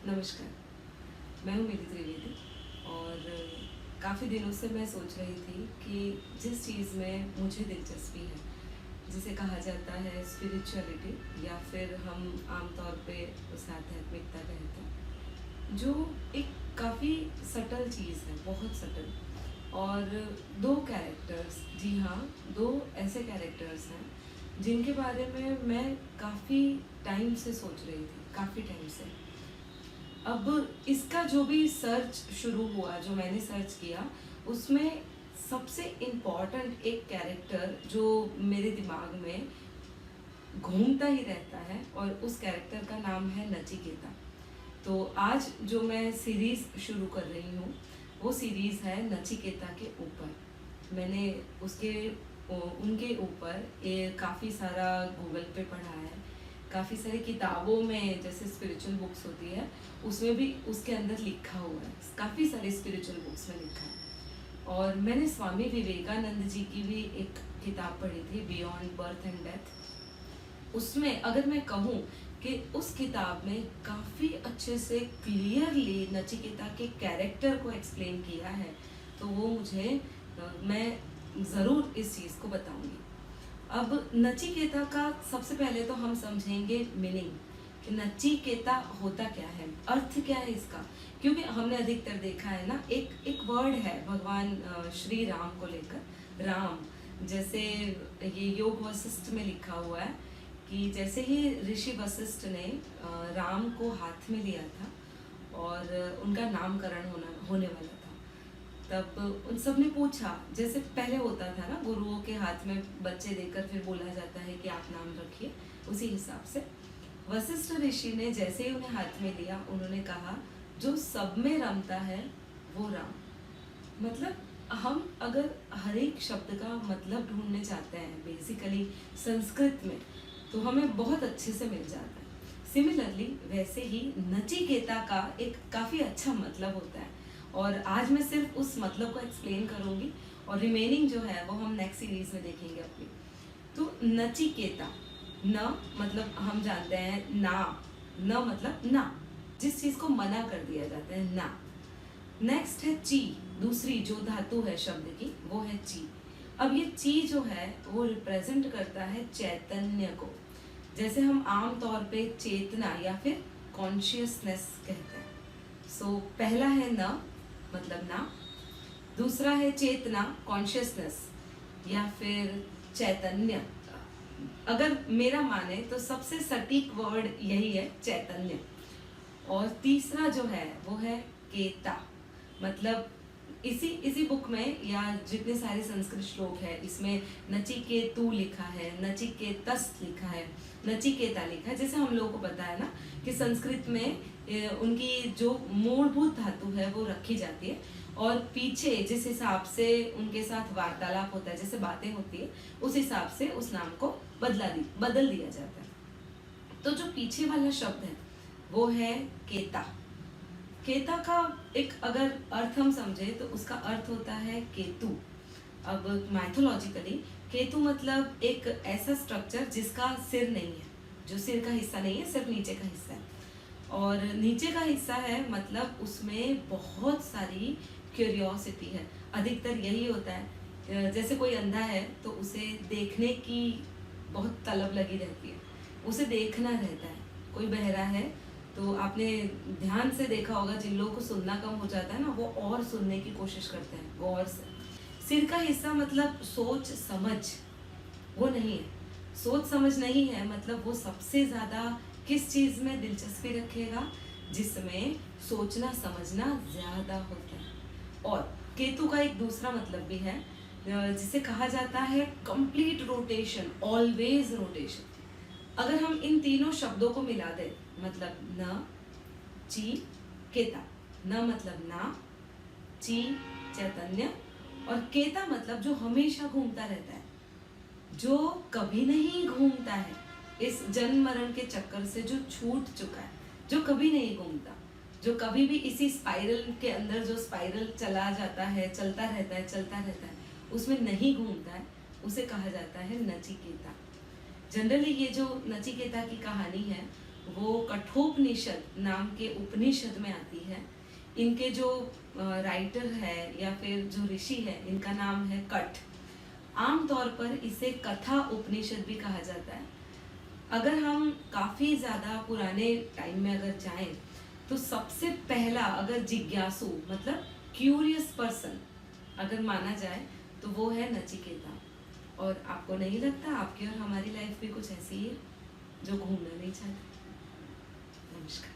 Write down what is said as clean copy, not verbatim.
नमस्कार, मैं हूँ मिली त्रिवेदी और काफ़ी दिनों से मैं सोच रही थी कि जिस चीज़ में मुझे दिलचस्पी है, जिसे कहा जाता है स्पिरिचुअलिटी या फिर हम आम तौर पे उसे आध्यात्मिकता कहते हैं, जो एक काफ़ी सटल चीज़ है, बहुत सटल। और दो कैरेक्टर्स, जी हाँ, दो ऐसे कैरेक्टर्स हैं जिनके बारे में मैं काफ़ी टाइम से सोच रही थी, काफ़ी टाइम से। अब इसका जो भी सर्च शुरू हुआ, जो मैंने सर्च किया, उसमें सबसे इम्पॉर्टेंट एक कैरेक्टर जो मेरे दिमाग में घूमता ही रहता है और उस कैरेक्टर का नाम है नचिकेता। तो आज जो मैं सीरीज़ शुरू कर रही हूँ, वो सीरीज़ है नचिकेता के ऊपर। मैंने उसके उनके ऊपर ये काफ़ी सारा गूगल पे पढ़ा है, काफ़ी सारी किताबों में, जैसे स्पिरिचुअल बुक्स होती है उसमें भी उसके अंदर लिखा हुआ है, काफ़ी सारी स्पिरिचुअल बुक्स में लिखा है। और मैंने स्वामी विवेकानंद जी की भी एक किताब पढ़ी थी, बियॉन्ड बर्थ एंड डेथ। उसमें अगर मैं कहूँ कि उस किताब में काफ़ी अच्छे से क्लियरली नचिकेता के कैरेक्टर को एक्सप्लेन किया है, तो वो मुझे मैं ज़रूर इस चीज़ को बताऊंगी। अब नचिकेता का सबसे पहले तो हम समझेंगे मीनिंग कि नचिकेता होता क्या है, अर्थ क्या है इसका। क्योंकि हमने अधिकतर देखा है ना, एक वर्ड है भगवान श्री राम को लेकर, राम। जैसे ये योग वशिष्ठ में लिखा हुआ है कि जैसे ही ऋषि वशिष्ठ ने राम को हाथ में लिया था और उनका नामकरण होने वाला था, तब उन सब ने पूछा, जैसे पहले होता था ना, गुरुओं के हाथ में बच्चे देकर फिर बोला जाता है कि आप नाम रखिए, उसी हिसाब से वशिष्ठ ऋषि ने जैसे ही उन्हें हाथ में लिया, उन्होंने कहा जो सब में रमता है वो राम। मतलब हम अगर हर एक शब्द का मतलब ढूंढने जाते हैं बेसिकली संस्कृत में, तो हमें बहुत अच्छे से मिल जाता है। सिमिलरली वैसे ही नचिकेता का एक काफ़ी अच्छा मतलब होता है, और आज मैं सिर्फ उस मतलब को एक्सप्लेन करूंगी और रिमेनिंग जो है वो हम नेक्स्ट सीरीज में देखेंगे अपनी। तो नचिकेता, न मतलब हम जानते हैं ना, न मतलब ना, जिस चीज़ को मना कर दिया जाता है, ना। नेक्स्ट है ची, दूसरी जो धातु है शब्द की, वो है ची। अब ये ची जो है वो रिप्रेजेंट करता है चैतन्य को, जैसे हम आम तौर पे चेतना या फिर कॉन्शियसनेस कहते हैं। सो पहला है न, मतलब ना। दूसरा है चेतना, कॉन्शियसनेस या फिर चैतन्य। अगर मेरा माने तो सबसे सटीक वर्ड यही है, चैतन्य। और तीसरा जो है वो है केता। मतलब इसी बुक में या जितने सारे संस्कृत श्लोक है, इसमें नचिकेतु लिखा है, नचिकेतस लिखा है, नचिकेता लिखा है। जैसे हम लोगों को पता है ना कि संस्कृत में उनकी जो मूलभूत धातु है वो रखी जाती है, और पीछे जिस हिसाब से उनके साथ वार्तालाप होता है, जैसे बातें होती है, उस हिसाब से उस नाम को बदल दिया जाता है। तो जो पीछे वाला शब्द है वो है केता। केता का एक अगर अर्थ हम समझे तो उसका अर्थ होता है केतु। अब माइथोलॉजिकली केतु मतलब एक ऐसा स्ट्रक्चर जिसका सिर नहीं है, जो सिर का हिस्सा नहीं है, सिर्फ नीचे का हिस्सा है। और नीचे का हिस्सा है मतलब उसमें बहुत सारी क्यूरियोसिटी है। अधिकतर यही होता है, जैसे कोई अंधा है तो उसे देखने की बहुत तलब लगी रहती है, उसे देखना रहता है। कोई बहरा है तो आपने ध्यान से देखा होगा, जिन लोगों को सुनना कम हो जाता है ना, वो और सुनने की कोशिश करते हैं गौर से। सिर का हिस्सा मतलब सोच समझ, वो नहीं है, सोच समझ नहीं है। मतलब वो सबसे ज़्यादा किस चीज़ में दिलचस्पी रखेगा, जिसमें सोचना समझना ज़्यादा होता है। और केतु का एक दूसरा मतलब भी है, जिसे कहा जाता है कंप्लीट रोटेशन, ऑलवेज रोटेशन। अगर हम इन तीनों शब्दों को मिला दें, मतलब न, ची, केता। न मतलब ना, ची चैतन्य, और केता मतलब जो हमेशा घूमता रहता है, जो कभी नहीं घूमता है, इस जन्म मरण के चक्कर से जो छूट चुका है, जो कभी नहीं घूमता, जो कभी भी इसी स्पाइरल के अंदर, जो स्पाइरल चला जाता है, चलता रहता है, उसमें नहीं घूमता है, उसे कहा जाता है नचिकेता। जनरली ये जो नचिकेता की कहानी है वो कठोपनिषद नाम के उपनिषद में आती है। इनके जो राइटर है या फिर जो ऋषि है, इनका नाम है कठ। आमतौर पर इसे कथा उपनिषद भी कहा जाता है। अगर हम काफ़ी ज़्यादा पुराने टाइम में अगर जाएं तो सबसे पहला अगर जिज्ञासु मतलब क्यूरियस पर्सन अगर माना जाए तो वो है नचिकेता। और आपको नहीं लगता आपकी और हमारी लाइफ भी कुछ ऐसी ही है जो घूमना नहीं चाहती? नमस्कार।